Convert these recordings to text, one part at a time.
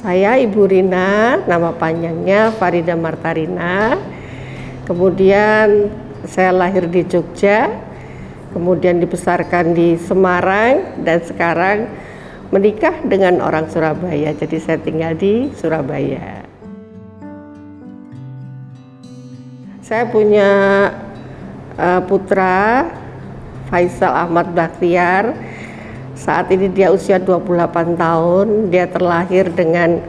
Saya Ibu Rina, nama panjangnya Farida Martarina. Kemudian saya lahir di Jogja, kemudian dibesarkan di Semarang, dan sekarang menikah dengan orang Surabaya. Jadi saya tinggal di Surabaya. Saya punya putra Faisal Ahmad Bakhtiar. Saat ini dia usia 28 tahun, dia terlahir dengan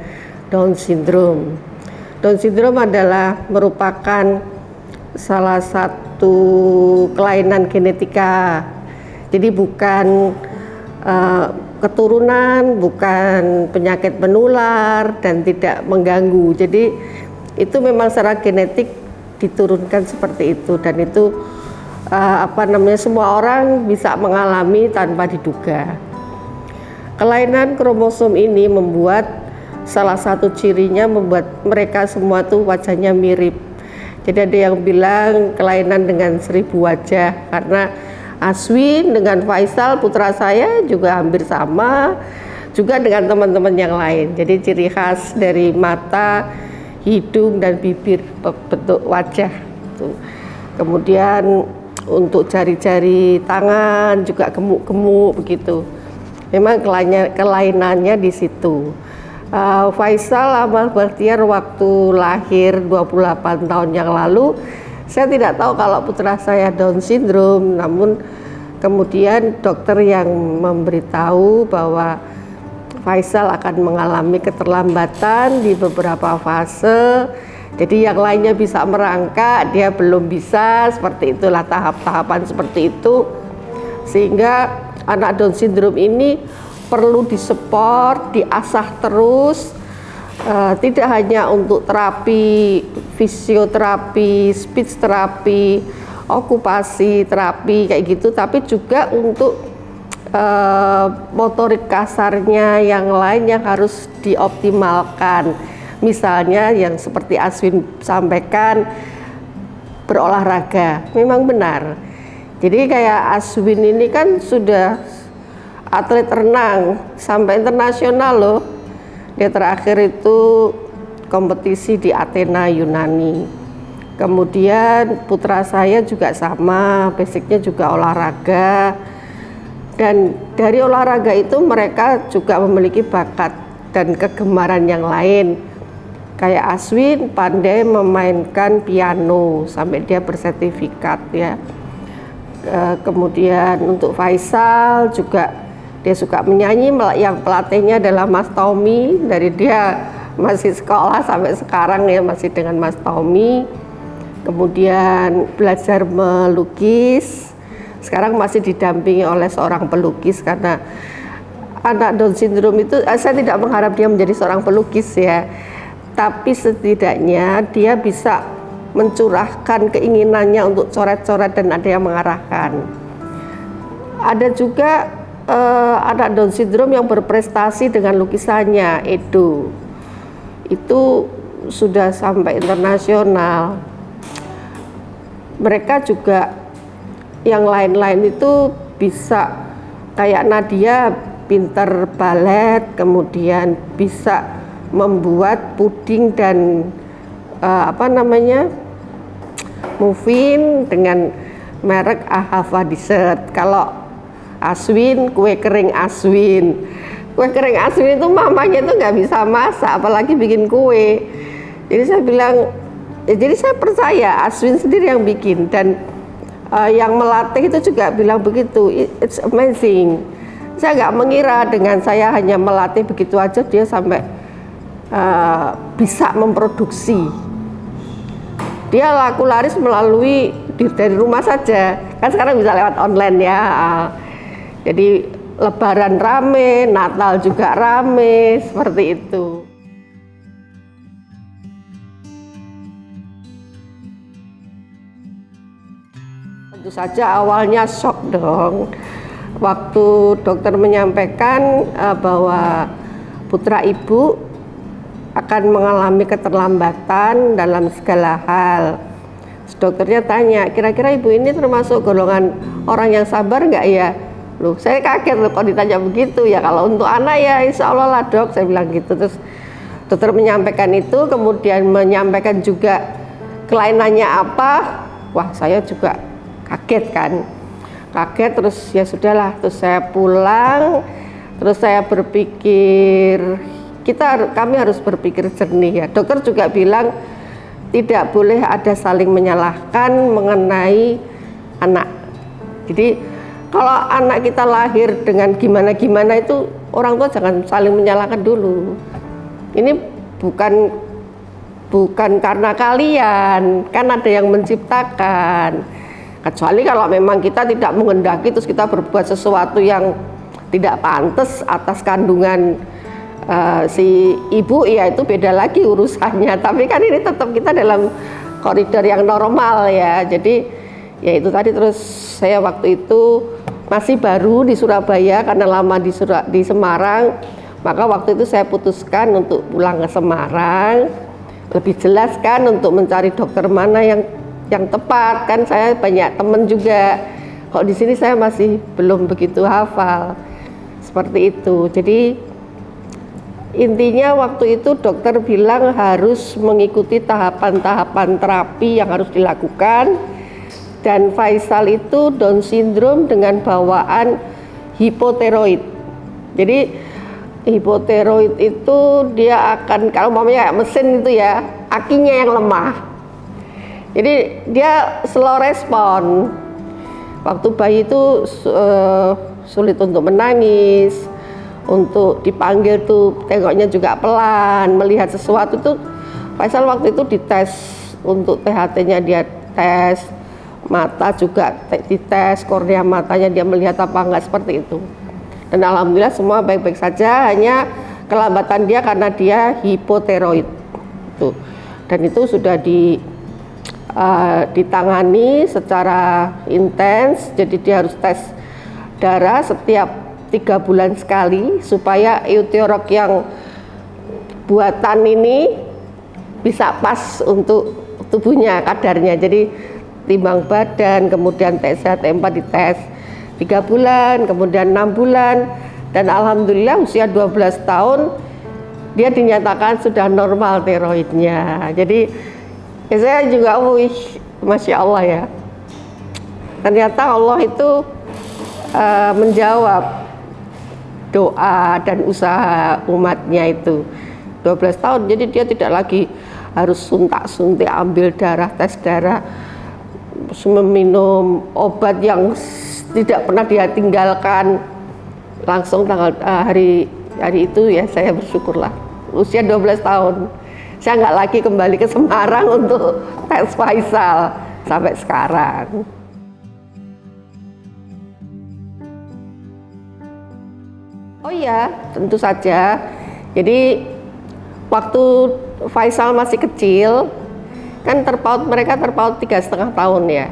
Down syndrome. Down syndrome adalah merupakan salah satu kelainan genetika. Jadi bukan keturunan, bukan penyakit menular dan tidak mengganggu. Jadi itu memang secara genetik diturunkan seperti itu, dan itu semua orang bisa mengalami tanpa diduga. Kelainan kromosom ini membuat salah satu cirinya membuat mereka semua tuh wajahnya mirip. Jadi ada yang bilang kelainan dengan 1000 wajah, karena Aswin dengan Faisal putra saya juga hampir sama, juga dengan teman-teman yang lain. Jadi ciri khas dari mata, hidung dan bibir, bentuk wajah tuh. Kemudian untuk jari-jari tangan juga gemuk-gemuk begitu. Memang kelainannya di situ. Faisal Ahmad Bakhtiar waktu lahir 28 tahun yang lalu, saya tidak tahu kalau putra saya Down syndrome, namun kemudian dokter yang memberitahu bahwa Faisal akan mengalami keterlambatan di beberapa fase. Jadi yang lainnya bisa merangkak, dia belum bisa, seperti itulah tahap-tahapan seperti itu. Sehingga anak Down syndrome ini perlu disupport, diasah terus, tidak hanya untuk terapi, fisioterapi, speech terapi, okupasi terapi kayak gitu, tapi juga untuk motorik kasarnya yang lain yang harus dioptimalkan. Misalnya yang seperti Aswin sampaikan, berolahraga, memang benar. Jadi kayak Aswin ini kan sudah atlet renang sampai internasional loh. Dia terakhir itu kompetisi di Athena Yunani. Kemudian putra saya juga sama, basicnya juga olahraga. Dan dari olahraga itu mereka juga memiliki bakat dan kegemaran yang lain. Kayak Aswin pandai memainkan piano sampai dia bersertifikat ya. Kemudian untuk Faisal juga dia suka menyanyi, yang pelatihnya adalah Mas Tommy, dari dia masih sekolah sampai sekarang ya masih dengan Mas Tommy. Kemudian belajar melukis, sekarang masih didampingi oleh seorang pelukis, karena anak Down syndrome itu saya tidak mengharap dia menjadi seorang pelukis ya, tapi setidaknya dia bisa mencurahkan keinginannya untuk coret-coret dan ada yang mengarahkan. Ada juga anak Down syndrome yang berprestasi dengan lukisannya, Edo. Itu sudah sampai internasional. Mereka juga yang lain-lain itu bisa, kayak Nadia pinter balet, kemudian bisa membuat puding dan muffin dengan merek Ahava Dessert. Kalau Aswin, kue kering Aswin. Kue kering Aswin itu mamanya itu nggak bisa masak, apalagi bikin kue. Jadi saya bilang, jadi saya percaya Aswin sendiri yang bikin, dan yang melatih itu juga bilang begitu. It's amazing. Saya nggak mengira dengan saya hanya melatih begitu aja dia sampai bisa memproduksi. Dia laku laris melalui dari rumah saja, kan sekarang bisa lewat online ya. Jadi Lebaran rame, Natal juga rame, seperti itu. Tentu saja awalnya shock dong, waktu dokter menyampaikan bahwa putra ibu akan mengalami keterlambatan dalam segala hal. Dokternya tanya, kira-kira ibu ini termasuk golongan orang yang sabar nggak ya? Loh, saya kaget loh kalau ditanya begitu ya. Kalau untuk anak ya insya Allah lah dok, saya bilang gitu. Terus Dokter menyampaikan itu, kemudian menyampaikan juga kelainannya apa. Wah, saya juga kaget kan. Kaget, terus ya sudahlah, terus saya pulang, terus saya berpikir kami harus berpikir jernih ya. Dokter juga bilang tidak boleh ada saling menyalahkan mengenai anak. Jadi kalau anak kita lahir dengan gimana-gimana itu orang tua jangan saling menyalahkan dulu. Ini bukan karena kalian, kan ada yang menciptakan. Kecuali kalau memang kita tidak menghendaki terus kita berbuat sesuatu yang tidak pantas atas kandungan si ibu, ya itu beda lagi urusannya. Tapi kan ini tetap kita dalam koridor yang normal ya. Jadi ya itu tadi, terus saya waktu itu masih baru di Surabaya karena lama di Semarang. Maka waktu itu saya putuskan untuk pulang ke Semarang, lebih jelas kan untuk mencari dokter mana yang tepat. Kan saya banyak teman juga, kok di sini saya masih belum begitu hafal seperti itu. Jadi intinya waktu itu dokter bilang harus mengikuti tahapan-tahapan terapi yang harus dilakukan, dan Faisal itu Down syndrome dengan bawaan hipotiroid. Jadi hipotiroid itu dia akan, kalau mamanya kayak mesin itu ya, akinya yang lemah. Jadi dia slow respon. Waktu bayi itu sulit untuk menangis, untuk dipanggil tuh tengoknya juga pelan, melihat sesuatu tuh. Faisal waktu itu dites untuk THT-nya, dia tes mata juga dites, kornea matanya dia melihat apa enggak, seperti itu. Dan alhamdulillah semua baik-baik saja, hanya kelambatan dia karena dia hipotiroid tuh. Dan itu sudah ditangani secara intens. Jadi dia harus tes darah setiap 3 bulan sekali supaya euterok yang buatan ini bisa pas untuk tubuhnya kadarnya. Jadi timbang badan, kemudian TSH-T4 dites 3 bulan, kemudian 6 bulan, dan alhamdulillah usia 12 tahun dia dinyatakan sudah normal tiroidnya. Jadi ya saya juga Masya Allah ya, ternyata Allah itu menjawab doa dan usaha umatnya itu. 12 tahun, jadi dia tidak lagi harus suntak-suntik, ambil darah, tes darah, meminum obat yang tidak pernah dia tinggalkan. Langsung hari itu ya saya bersyukurlah, usia 12 tahun saya nggak lagi kembali ke Semarang untuk tes Faisal sampai sekarang. Oh iya, tentu saja. Jadi waktu Faisal masih kecil kan mereka terpaut 3,5 tahun ya.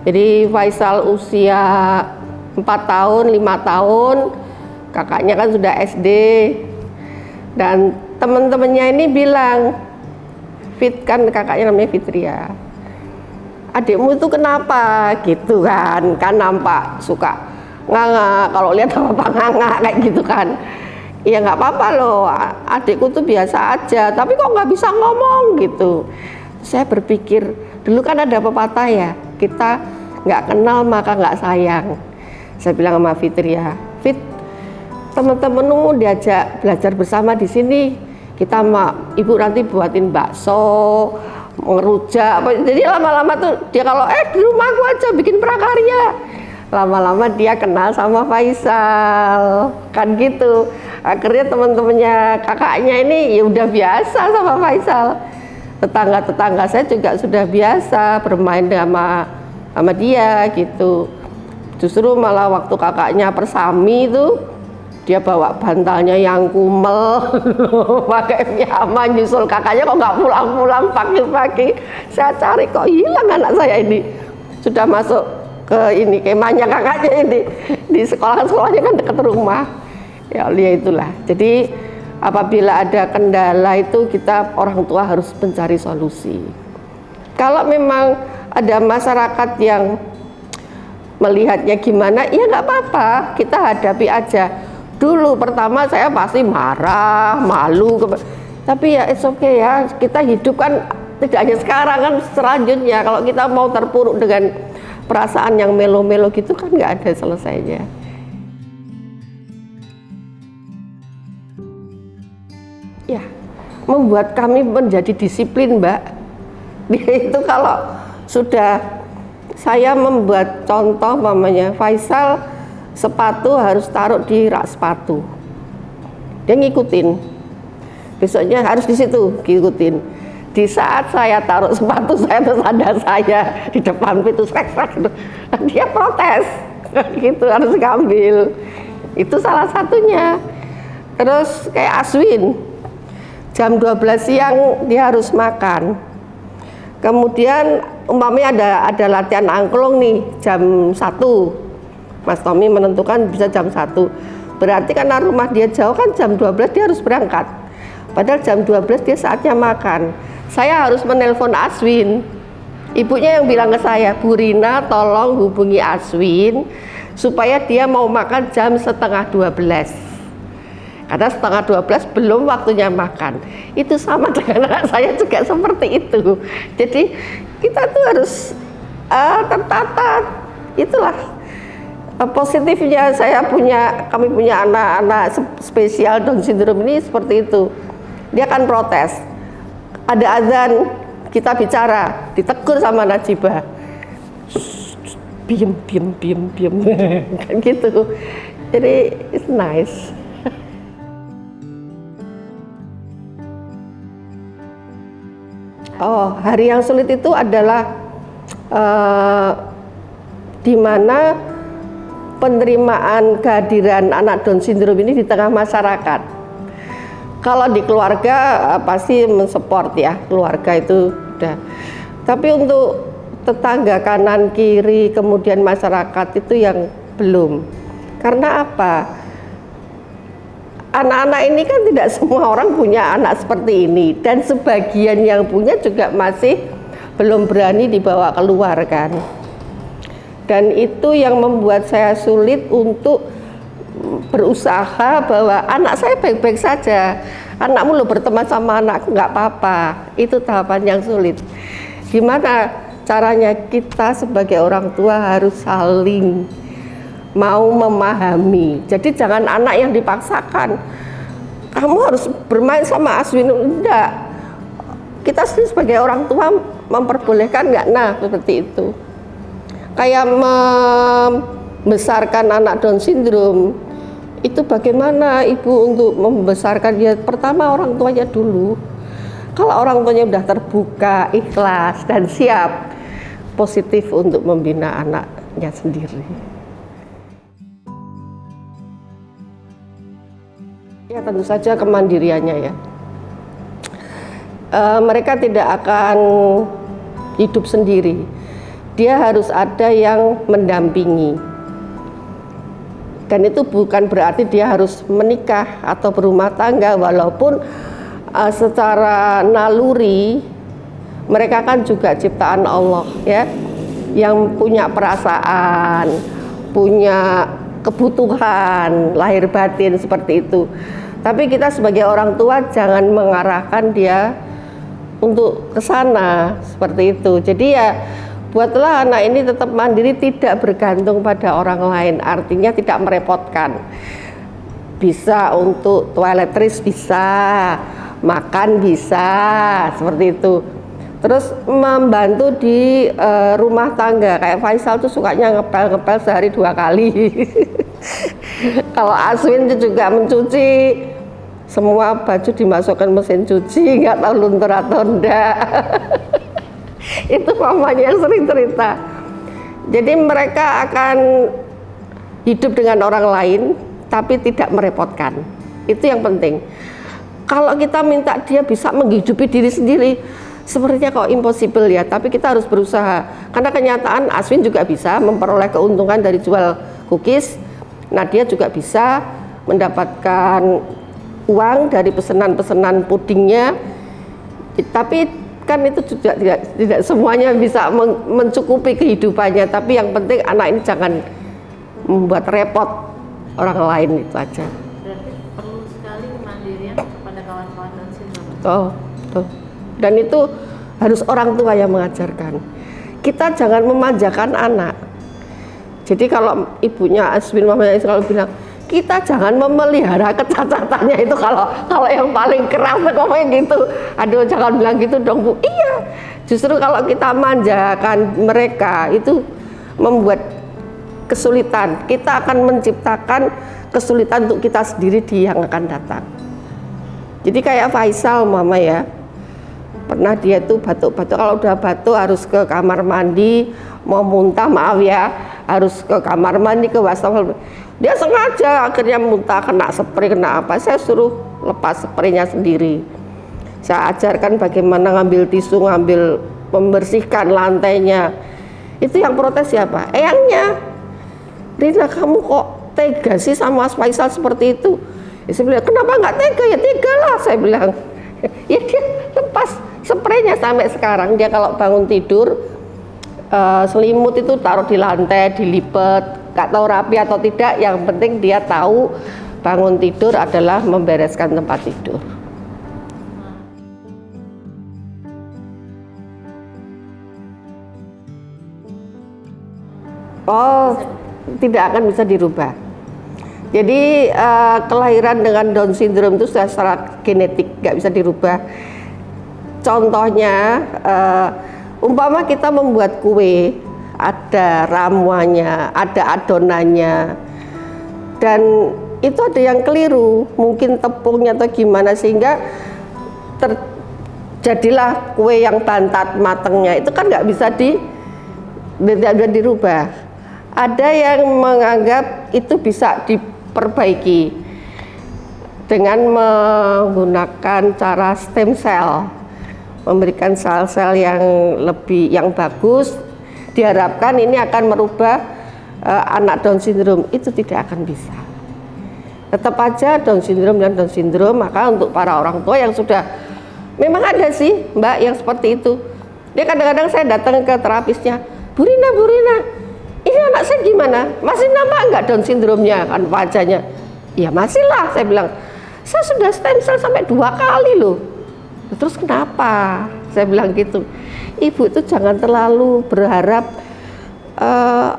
Jadi Faisal usia 4 tahun, 5 tahun, kakaknya kan sudah SD, dan teman-temannya ini bilang, Fit, kan kakaknya namanya Fitria, adikmu itu kenapa gitu kan nampak suka nganga, kalau lihat apa nganga kayak gitu kan. Ya nggak apa-apa loh, adikku tuh biasa aja, tapi kok nggak bisa ngomong gitu. Saya berpikir, dulu kan ada pepatah ya, kita nggak kenal maka nggak sayang. Saya bilang sama Fitria, Fit, teman-temanmu diajak belajar bersama di sini, kita ibu nanti buatin bakso, ngerujak. Jadi lama-lama tuh dia kalau di rumahku aja bikin prakarya. Lama-lama dia kenal sama Faisal, kan gitu. Akhirnya teman-temannya kakaknya ini ya udah biasa sama Faisal. Tetangga-tetangga saya juga sudah biasa bermain sama dia gitu. Justru malah waktu kakaknya persami itu dia bawa bantalnya yang kumel, pakai piyama nyusul kakaknya, kok nggak pulang-pulang pagi-pagi. Saya cari kok hilang anak saya ini. Sudah masuk ke ini kemahnya kakaknya ini, di sekolahnya kan dekat rumah. Ya itulah. Jadi apabila ada kendala itu kita orang tua harus mencari solusi. Kalau memang ada masyarakat yang melihatnya gimana, ya nggak apa-apa, kita hadapi aja. Dulu pertama saya pasti marah, malu, Tapi ya it's okay ya, kita hidup kan tidak hanya sekarang kan, selanjutnya kalau kita mau terpuruk dengan perasaan yang melo-melo gitu kan nggak ada selesainya. Ya, membuat kami menjadi disiplin, Mbak. Dia itu kalau sudah saya membuat contoh mamanya, Faisal sepatu harus taruh di rak sepatu. Dia ngikutin. Besoknya harus di situ ngikutin. Di saat saya taruh sepatu saya terus ada saya di depan pintu srek-srek gitu. Dia protes. Gitu harus ngambil. Itu salah satunya. Terus kayak Aswin, jam 12 siang dia harus makan. Kemudian umpamanya ada latihan angklung nih jam 1. Mas Tommy menentukan bisa jam 1. Berarti karena rumah dia jauh kan jam 12 dia harus berangkat. Padahal jam 12 dia saatnya makan. Saya harus menelpon Aswin. Ibunya yang bilang ke saya, Bu Rina tolong hubungi Aswin supaya dia mau makan jam setengah 12. Karena setengah 12 belum waktunya makan. Itu sama dengan anak saya juga seperti itu. Jadi kita tuh harus tertata. Itulah positifnya kami punya anak-anak spesial Down syndrome ini seperti itu. Dia akan protes. Ada azan, kita bicara, ditegur sama Najibah. Biem. Kan gitu. Jadi it's nice. Oh, hari yang sulit itu adalah di mana penerimaan kehadiran anak Down syndrome ini di tengah masyarakat. Kalau di keluarga pasti mensupport ya, keluarga itu udah. Tapi untuk tetangga kanan kiri kemudian masyarakat itu yang belum. Karena apa? Anak-anak ini kan tidak semua orang punya anak seperti ini, dan sebagian yang punya juga masih belum berani dibawa keluar kan. Dan itu yang membuat saya sulit untuk berusaha bahwa anak saya baik-baik saja. Anakmu lo berteman sama anakku nggak apa-apa. Itu tahapan yang sulit. Gimana caranya kita sebagai orang tua harus saling mau memahami. Jadi jangan anak yang dipaksakan. Kamu harus bermain sama Aswin, enggak. Kita sendiri sebagai orang tua memperbolehkan enggak? Nah, seperti itu. Kayak membesarkan anak Down syndrome. Itu bagaimana ibu untuk membesarkan dia? Pertama orang tuanya dulu. Kalau orang tuanya udah terbuka, ikhlas dan siap, positif untuk membina anaknya sendiri. Ya tentu saja kemandiriannya ya. Mereka tidak akan hidup sendiri. Dia harus ada yang mendampingi. Dan itu bukan berarti dia harus menikah atau berumah tangga, walaupun secara naluri mereka kan juga ciptaan Allah ya, yang punya perasaan, punya kebutuhan lahir batin seperti itu. Tapi kita sebagai orang tua jangan mengarahkan dia untuk ke sana seperti itu. Jadi ya buatlah anak ini tetap mandiri, tidak bergantung pada orang lain. Artinya tidak merepotkan. Bisa untuk toiletries, bisa makan, bisa seperti itu. Terus membantu di rumah tangga. Kayak Faisal tuh sukanya ngepel sehari 2 kali. Kalau Aswin itu juga mencuci, semua baju dimasukkan mesin cuci, nggak tahu luntur atau enggak. Itu mamanya yang sering cerita. Jadi mereka akan hidup dengan orang lain tapi tidak merepotkan. Itu yang penting. Kalau kita minta dia bisa menghidupi diri sendiri, sepertinya kok impossible ya, tapi kita harus berusaha. Karena kenyataan Aswin juga bisa memperoleh keuntungan dari jual cookies. Nadia juga bisa mendapatkan uang dari pesanan-pesanan pudingnya. Tapi kan itu juga tidak semuanya bisa mencukupi kehidupannya. Tapi yang penting anak ini jangan membuat repot orang lain, itu aja. Berarti perlu sekali kemandirian kepada kawan-kawan Down syndrome. Oh, tuh. Dan itu harus orang tua yang mengajarkan. Kita jangan memanjakan anak. Jadi kalau ibunya Aswin, mamanya kalau bilang, kita jangan memelihara kecacatannya itu, kalau yang paling keras ngomongnya gitu. Aduh, jangan bilang gitu dong Bu. Iya, justru kalau kita manjakan mereka itu membuat kesulitan. Kita akan menciptakan kesulitan untuk kita sendiri di yang akan datang. Jadi kayak Faisal mama ya, pernah dia tuh batuk-batuk, kalau udah batuk harus ke kamar mandi, mau muntah maaf ya, harus ke kamar mandi, ke wastafel. Dia sengaja akhirnya muntah, kena spray, kena apa, saya suruh lepas spraynya sendiri. Saya ajarkan bagaimana ngambil tisu, ngambil membersihkan lantainya. Itu yang protes siapa? Eyangnya. Rina, kamu kok tega sih sama Mas Faisal seperti itu? Ya, saya bilang, kenapa nggak tega? Ya tega lah, saya bilang. Ya dia lepas spraynya sampai sekarang. Dia kalau bangun tidur, selimut itu taruh di lantai, dilipat, nggak tahu rapi atau tidak. Yang penting dia tahu bangun tidur adalah membereskan tempat tidur. Oh, tidak akan bisa dirubah. Jadi kelahiran dengan Down syndrome itu sudah secara genetik, nggak bisa dirubah. Contohnya, umpama kita membuat kue, ada ramuannya, ada adonannya, dan itu ada yang keliru, mungkin tepungnya atau gimana, sehingga terjadilah kue yang bantat matangnya. Itu kan nggak bisa dirubah. Ada yang menganggap itu bisa diperbaiki dengan menggunakan cara stem cell, memberikan sel-sel yang bagus, diharapkan ini akan merubah anak Down syndrome. Itu tidak akan bisa. Tetap aja Down syndrome dan Down syndrome. Maka untuk para orang tua yang sudah, memang ada sih Mbak yang seperti itu. Dia kadang-kadang saya datang ke terapisnya, Bu Rina, ini anak saya gimana? Masih nampak nggak Down syndrome-nya? Kan wajahnya, ya masih lah. Saya bilang, saya sudah stem cell sampai 2 kali loh. Terus kenapa? Saya bilang gitu. Ibu itu jangan terlalu berharap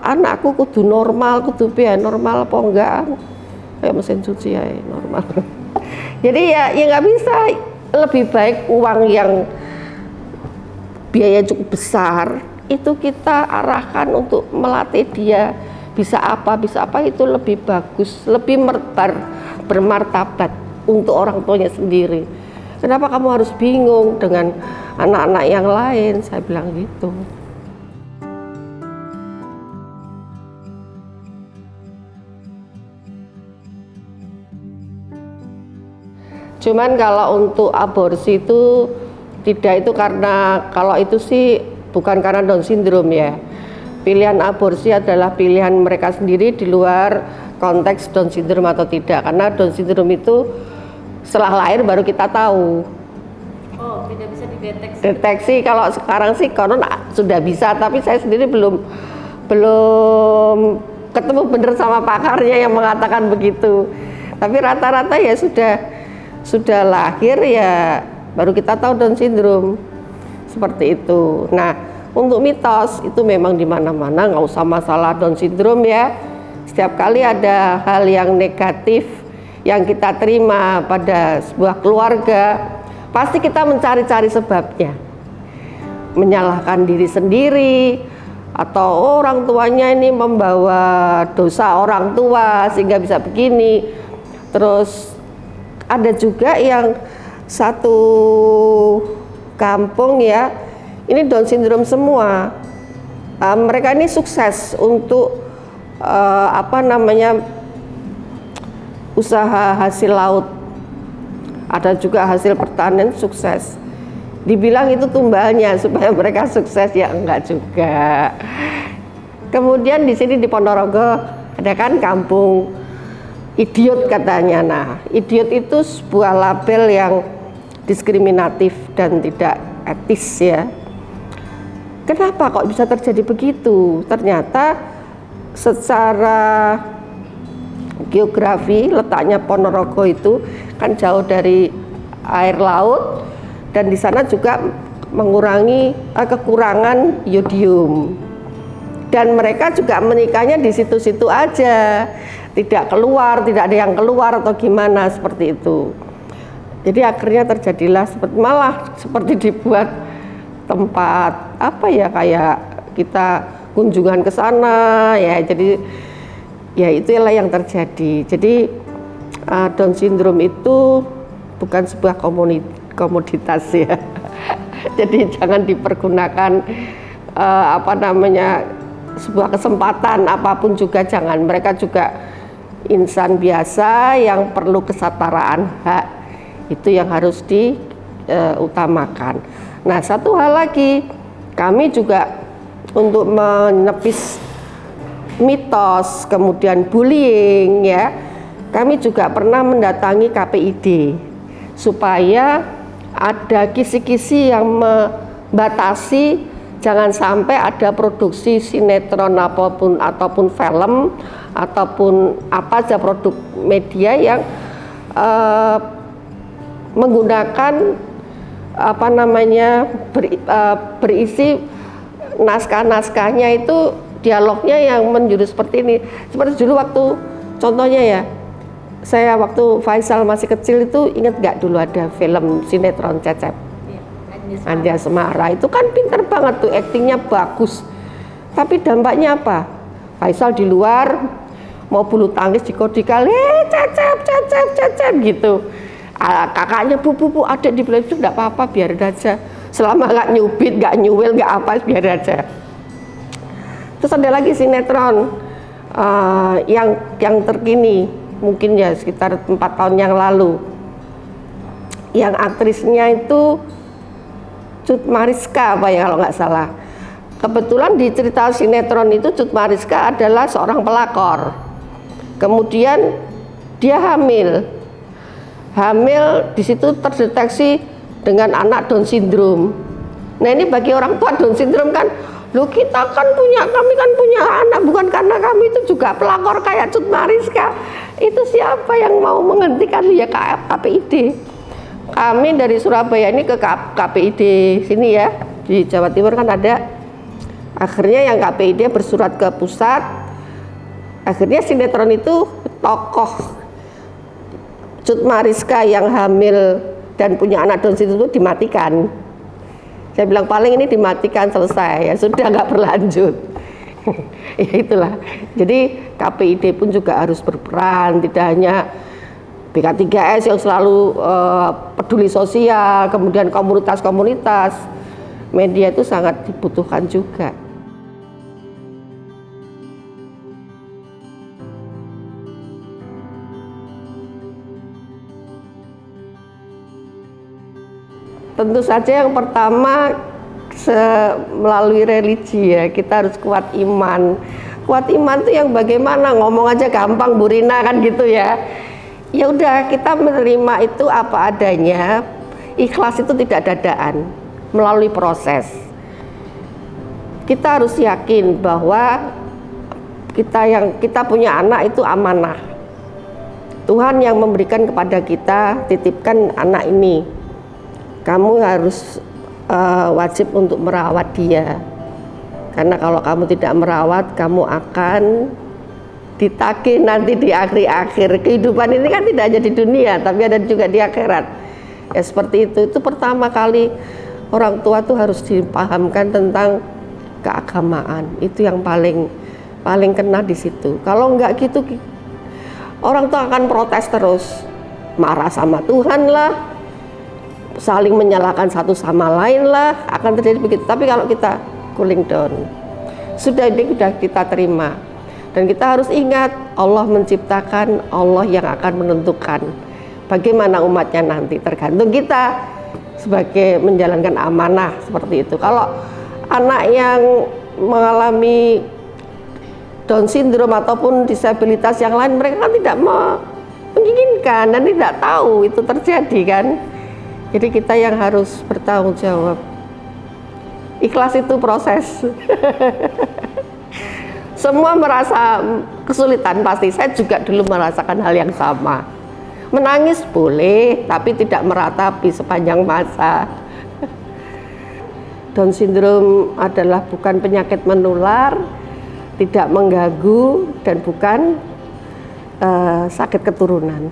anakku kudu normal, kudu biaya normal apa enggak. Kayak mesin cuci ya normal. Jadi ya nggak bisa. Lebih baik uang yang biaya cukup besar itu kita arahkan untuk melatih dia bisa apa itu lebih bagus, lebih bermartabat untuk orang tuanya sendiri. Kenapa kamu harus bingung dengan anak-anak yang lain? Saya bilang gitu. Cuman kalau untuk aborsi itu tidak, itu karena kalau itu sih bukan karena Down syndrome ya. Pilihan aborsi adalah pilihan mereka sendiri di luar konteks Down syndrome atau tidak. Karena Down syndrome itu setelah lahir baru kita tahu. Oh, tidak bisa dideteksi. Deteksi kalau sekarang sih konon sudah bisa, tapi saya sendiri belum ketemu bener sama pakarnya yang mengatakan begitu. Tapi rata-rata ya sudah lahir ya baru kita tahu Down syndrome. Seperti itu. Nah, untuk mitos itu memang di mana-mana, nggak usah masalah Down syndrome ya. Setiap kali ada hal yang negatif yang kita terima pada sebuah keluarga, pasti kita mencari-cari sebabnya. Menyalahkan diri sendiri atau orang tuanya ini membawa dosa orang tua sehingga bisa begini. Terus ada juga yang satu kampung ya, ini Down syndrome semua. Mereka ini sukses untuk usaha hasil laut. Ada juga hasil pertanian sukses. Dibilang itu tumbalnya supaya mereka sukses, ya enggak juga. Kemudian di sini di Ponorogo ada kan kampung idiot katanya. Nah, idiot itu sebuah label yang diskriminatif dan tidak etis ya. Kenapa kok bisa terjadi begitu? Ternyata secara geografi letaknya Ponorogo itu kan jauh dari air laut, dan di sana juga mengurangi kekurangan yodium. Dan mereka juga menikahnya di situ-situ aja, tidak keluar, tidak ada yang keluar atau gimana seperti itu. Jadi akhirnya terjadilah malah seperti dibuat tempat apa ya, kayak kita kunjungan ke sana ya. Jadi ya itulah yang terjadi. Jadi Down syndrome itu bukan sebuah komoditas ya. Jadi jangan dipergunakan sebuah kesempatan apapun juga jangan. Mereka juga insan biasa yang perlu kesetaraan hak, itu yang harus diutamakan. Nah, satu hal lagi, kami juga untuk menepis mitos kemudian bullying ya, kami juga pernah mendatangi KPID supaya ada kisi-kisi yang membatasi jangan sampai ada produksi sinetron ataupun film ataupun apa aja produk media yang menggunakan berisi naskah-naskahnya itu dialognya yang menjurus seperti ini. Seperti dulu waktu contohnya ya, saya waktu Faisal masih kecil itu ingat nggak dulu ada film sinetron Cecep? Anjasmara itu kan pinter banget tuh, aktingnya bagus. Tapi dampaknya apa? Faisal di luar mau bulu tangkis dikodikal, Cecep gitu. Kakaknya bu adik di belakang itu enggak apa-apa, biar aja. Selama nggak nyubit, nggak nyuwil, nggak apa, biar aja. Terus ada lagi sinetron yang terkini, mungkin ya sekitar 4 tahun yang lalu. Yang aktrisnya itu Cut Mariska apa ya kalau nggak salah. Kebetulan di cerita sinetron itu Cut Mariska adalah seorang pelakor. Kemudian dia hamil di situ terdeteksi dengan anak Down syndrome. Nah ini bagi orang tua Down syndrome kan, kami kan punya anak, bukan karena kami itu juga pelakor kayak Cut Mariska. Itu siapa yang mau menghentikan ya KPID? Kami dari Surabaya ini ke KPID sini ya, di Jawa Timur kan ada. Akhirnya yang KPID bersurat ke pusat. Akhirnya sinetron itu tokoh Cut Mariska yang hamil dan punya anak Down syndrome itu dimatikan. Saya bilang paling ini dimatikan, selesai ya, sudah nggak berlanjut. Ya itulah. Jadi KPID pun juga harus berperan, tidak hanya BK3S yang selalu peduli sosial, kemudian komunitas-komunitas, media itu sangat dibutuhkan juga. Tentu saja yang pertama melalui religi ya, kita harus kuat iman. Kuat iman itu yang bagaimana, ngomong aja gampang Bu Rina kan gitu ya. Ya udah, kita menerima itu apa adanya. Ikhlas itu tidak dadaan, melalui proses. Kita harus yakin bahwa kita punya anak itu amanah. Tuhan yang memberikan kepada kita, titipkan anak ini. Kamu harus wajib untuk merawat dia. Karena kalau kamu tidak merawat, kamu akan ditagih nanti di akhir-akhir. Kehidupan ini kan tidak hanya di dunia, tapi ada juga di akhirat. Ya seperti itu. Itu pertama kali orang tua tuh harus dipahamkan tentang keagamaan. Itu yang paling kena di situ. Kalau enggak gitu, orang tua akan protes terus, marah sama Tuhan lah, saling menyalahkan satu sama lain lah, akan terjadi begitu. Tapi kalau kita cooling down, sudah kita terima. Dan kita harus ingat, Allah menciptakan, Allah yang akan menentukan bagaimana umatnya nanti, tergantung kita sebagai menjalankan amanah seperti itu. Kalau anak yang mengalami Down syndrome ataupun disabilitas yang lain, mereka kan tidak menginginkan dan tidak tahu itu terjadi kan. Jadi kita yang harus bertanggung jawab. Ikhlas itu proses. Semua merasa kesulitan pasti. Saya juga dulu merasakan hal yang sama. Menangis boleh, tapi tidak meratapi sepanjang masa. Down syndrome adalah bukan penyakit menular, tidak mengganggu, dan bukan sakit keturunan.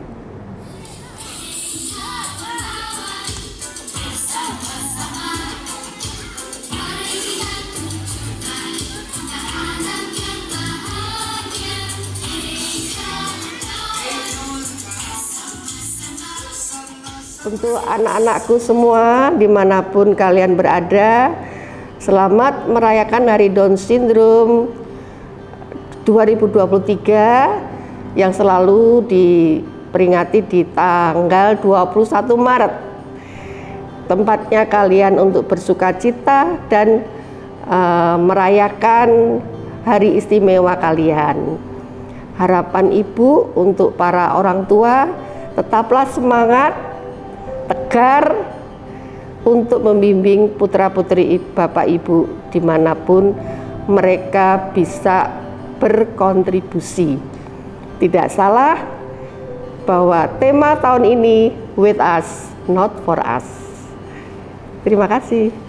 Untuk anak-anakku semua, dimanapun kalian berada, selamat merayakan Hari Down Syndrome 2023 yang selalu diperingati di tanggal 21 Maret. Tempatnya kalian untuk bersukacita dan merayakan hari istimewa kalian. Harapan Ibu untuk para orang tua, tetaplah semangat, tegar untuk membimbing putra-putri Bapak Ibu dimanapun mereka bisa berkontribusi. Tidak salah bahwa tema tahun ini with us, not for us. Terima kasih.